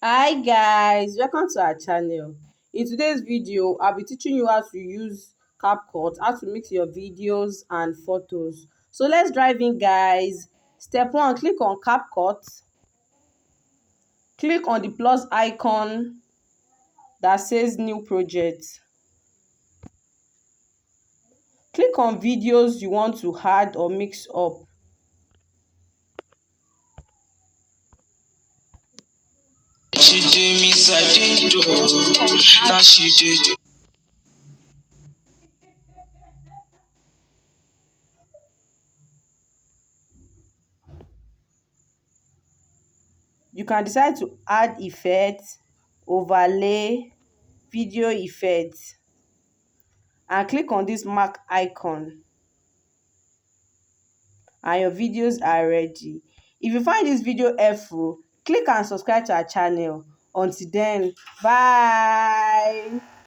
Hi guys, welcome to our channel. In today's video I'll be teaching you how to use CapCut, how to mix your videos and photos. So let's dive in guys. Step 1, click on CapCut. Click on the plus icon that says new project. Click on videos you want to add or mix up. She did me, I didn't do. Now she did. You can decide to add effects, overlay, video effects, and click on this mark icon and your videos are ready. If you find this video helpful, click and subscribe to our channel. Until then, bye.